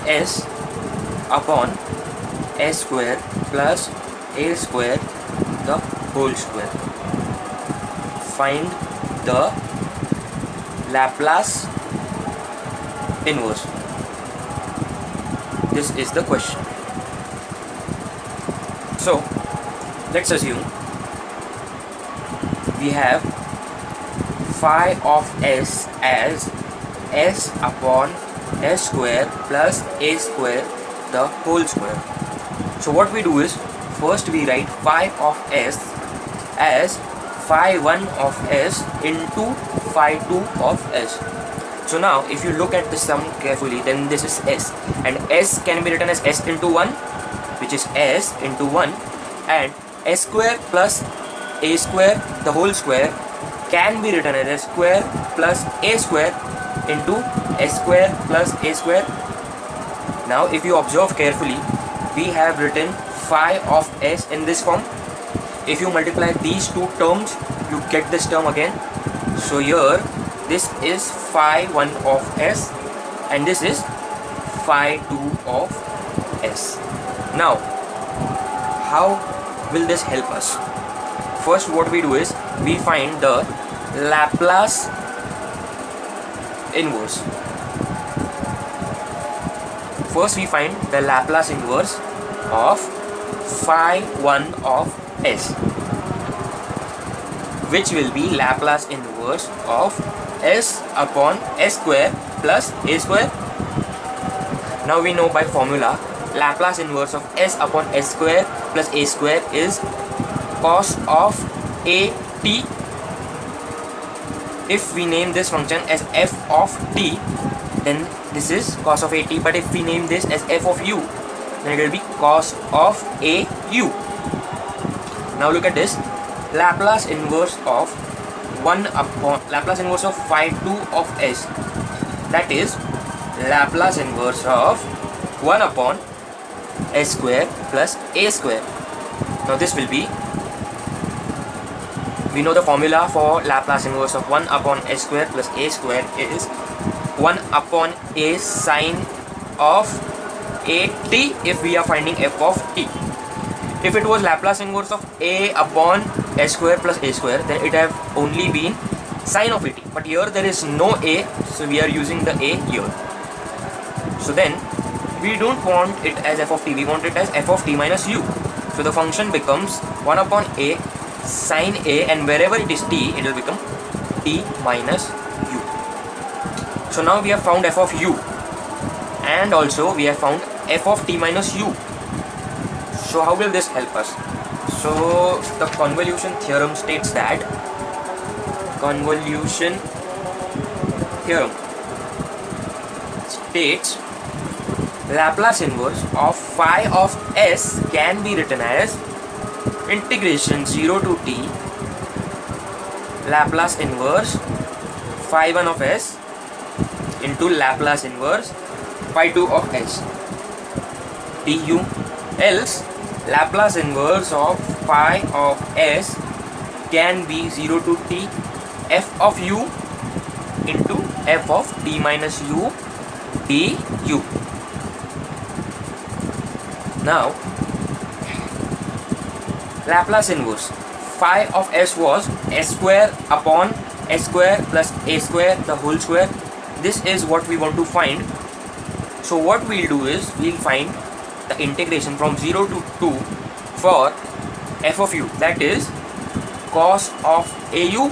s upon s square plus a square the whole square. Find the Laplace inverse. This is the question. So let's assume we have phi of s as s upon s square plus a square the whole square. So what we do is, first we write phi of s as phi 1 of s into phi 2 of s. So now if you look at the sum carefully, then this is s, and s can be written as s into 1, which is s into 1, and s square plus a square the whole square can be written as s square plus a square into s square plus a square. Now if you observe carefully, we have written phi of s in this form. If you multiply these two terms, you get this term again. So here this is phi 1 of s and this is phi 2 of s. Now how will this help us? First what we do is, we find the Laplace inverse. First we find the Laplace inverse of phi 1 of s, which will be Laplace inverse of s upon s square plus a square. Now we know by formula, Laplace inverse of s upon s square plus a square is cos of a t. If we name this function as f of t, then this is cos of a t, but if we name this as f of u, then it will be cos of a u. Now look at this, Laplace inverse of Laplace inverse of phi 2 of s, that is Laplace inverse of 1 upon s square plus a square. Now this will be, we know the formula for Laplace inverse of 1 upon s square plus a square is 1 upon a sine of a t if we are finding f of t. If it was Laplace inverse of a upon s square plus a square, then it have only been sine of a t. But here there is no a, so we are using the a here. So then we don't want it as f of t, we want it as f of t minus u. So the function becomes 1 upon a sine a, and wherever it is t, it will become t minus u. So now we have found f of u, and also we have found f of t minus u. So how will this help us? So the convolution theorem states that convolution theorem states Laplace inverse of phi of s can be written as integration 0 to t Laplace inverse phi 1 of s into Laplace inverse phi 2 of s du. Else Laplace inverse of phi of s can be 0 to t f of u into f of t minus u du. Now Laplace inverse phi of s was s square upon s square plus a square the whole square. This is what we want to find. So what we'll do is, we'll find the integration from 0 to 2 for f of u, that is cos of au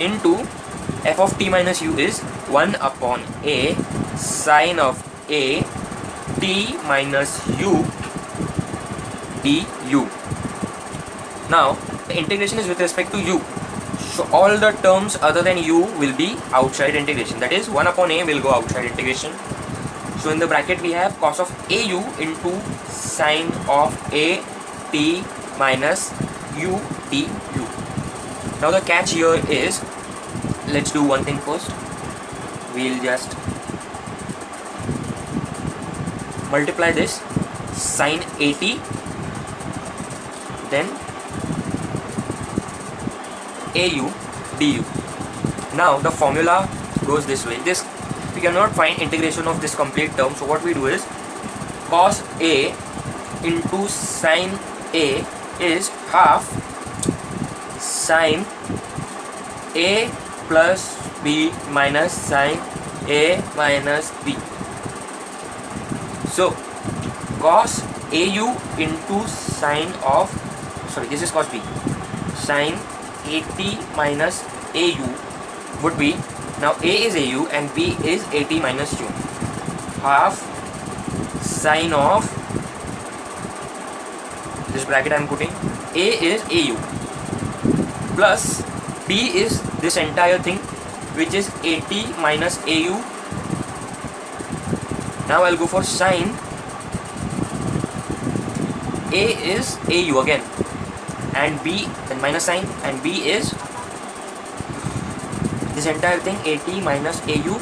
into f of t minus u is 1 upon a sine of a t minus u du. Now the integration is with respect to u, so all the terms other than u will be outside integration, that is 1 upon a will go outside integration. So in the bracket we have cos of au into sine of a t minus u du. Now the catch here is, let's do one thing first. We'll just multiply this sine at, then au du. Now the formula goes this way. This we cannot find integration of this complete term, so what we do is cos A into sin A is half sin A plus B minus sin A minus B. So cos AU into sin of, sorry, this is cos B, sin AT minus AU would be, now A is AU and B is AT minus U, half sin of, this bracket I am putting, A is AU plus B is this entire thing which is AT minus AU. Now I'll go for sin A is AU again and B, then minus sin, and B is this entire thing AT minus AU.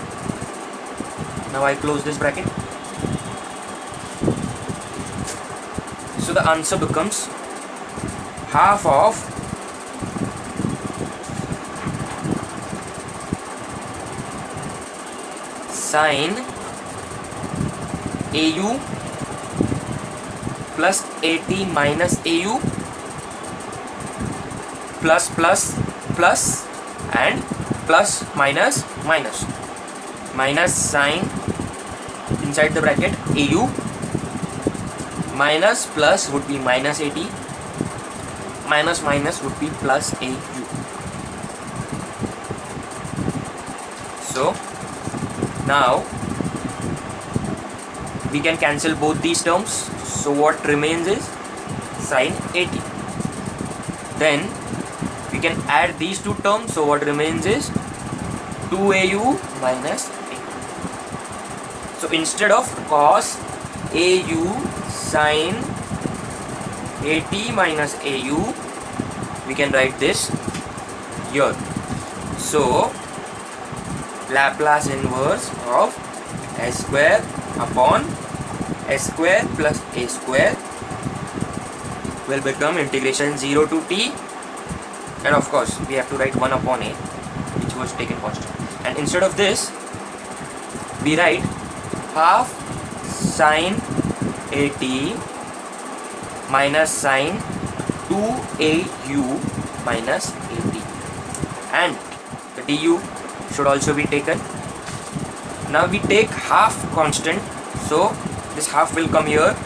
Now I close this bracket. So the answer becomes half of sin AU plus AT minus AU plus and plus minus minus sin inside the bracket AU minus plus would be minus AT, minus would be plus AU. So now we can cancel both these terms, so what remains is sin AT. Then we can add these two terms, so what remains is 2AU minus AU. So instead of cos AU sin AT minus AU, we can write this here. So Laplace inverse of s square upon s square plus a square will become integration 0 to t, and of course we have to write 1 upon a, which was taken constant, and instead of this we write half sin AT minus sin 2AU minus AT, and the du should also be taken. Now we take half constant, so this half will come here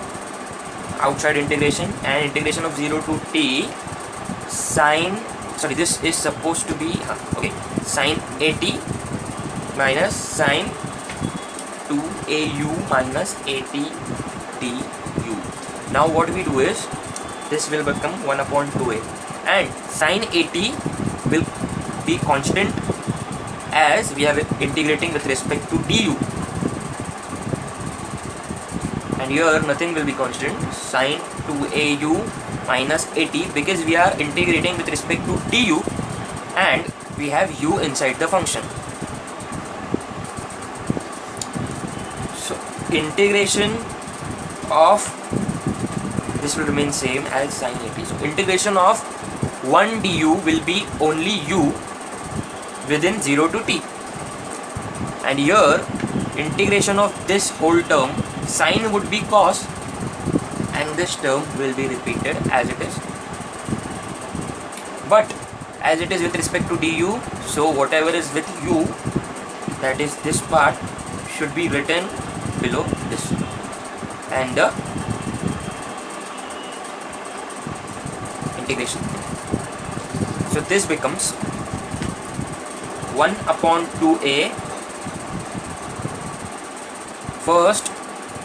outside integration, and integration of 0 to t sin, sorry, this is supposed to be okay, sin AT minus sin 2AU minus AT du. Now what we do is this will become 1 upon 2a, and sin AT will be constant as we are integrating with respect to du, and here nothing will be constant, sin 2AU minus AT, because we are integrating with respect to du and we have u inside the function. So integration of this will remain same as sin AT. So integration of 1 du will be only u within 0 to t, and here integration of this whole term sin would be cos, and this term will be repeated as it is, but as it is with respect to du, so whatever is with u, that is this part, should be written below this, and the integration. So this becomes 1 upon 2a. First,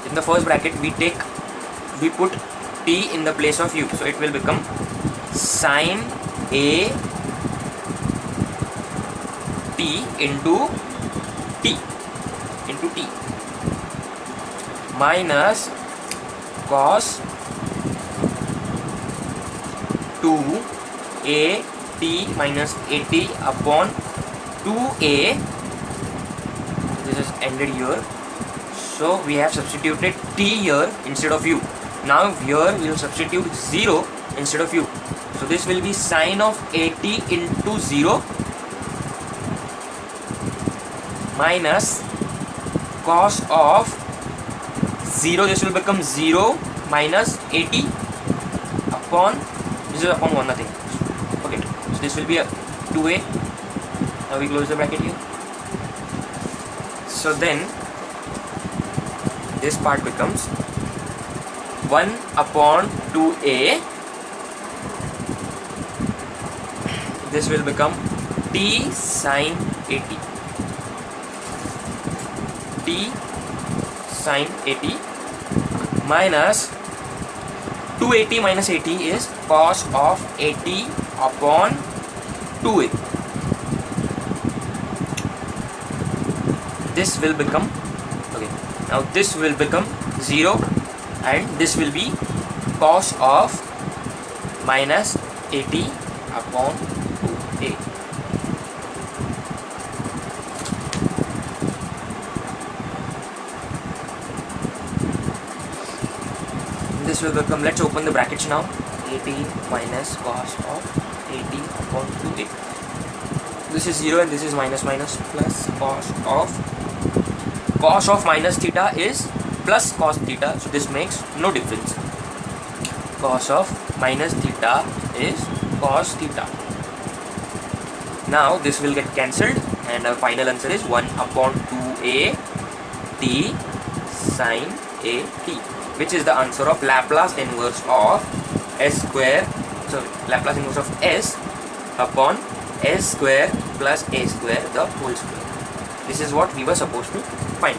in the first bracket we put t in the place of u, so it will become sin a t into t minus cos 2a t minus at upon 2a. This is ended here, so we have substituted t here instead of u. Now here we will substitute 0 instead of u, so this will be sin of at into 0 minus cos of 0, this will become 0 minus 80 upon, this is upon 1, nothing. Okay, so this will be a 2a. Now we close the bracket here. So then this part becomes 1 upon 2a. This will become t sine 80. T sine 80 minus 280 minus 80 is cos of 80 upon 2a. This will become, okay, now this will become 0 and this will be cos of minus 80 upon 2a. This will become, let's open the brackets now, 80 minus cos of 80 upon 2a. This is 0 and this is minus minus, plus cos of minus theta is plus cos theta, so this makes no difference. Cos of minus theta is cos theta. Now this will get cancelled and our final answer is 1 upon 2a t sine a t, which is the answer of Laplace inverse of s square, sorry, Laplace inverse of s upon s square plus a square the whole square. This is what we were supposed to find.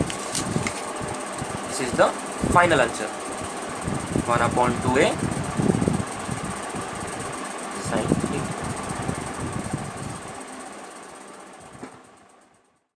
This is the final answer, 1 upon 2a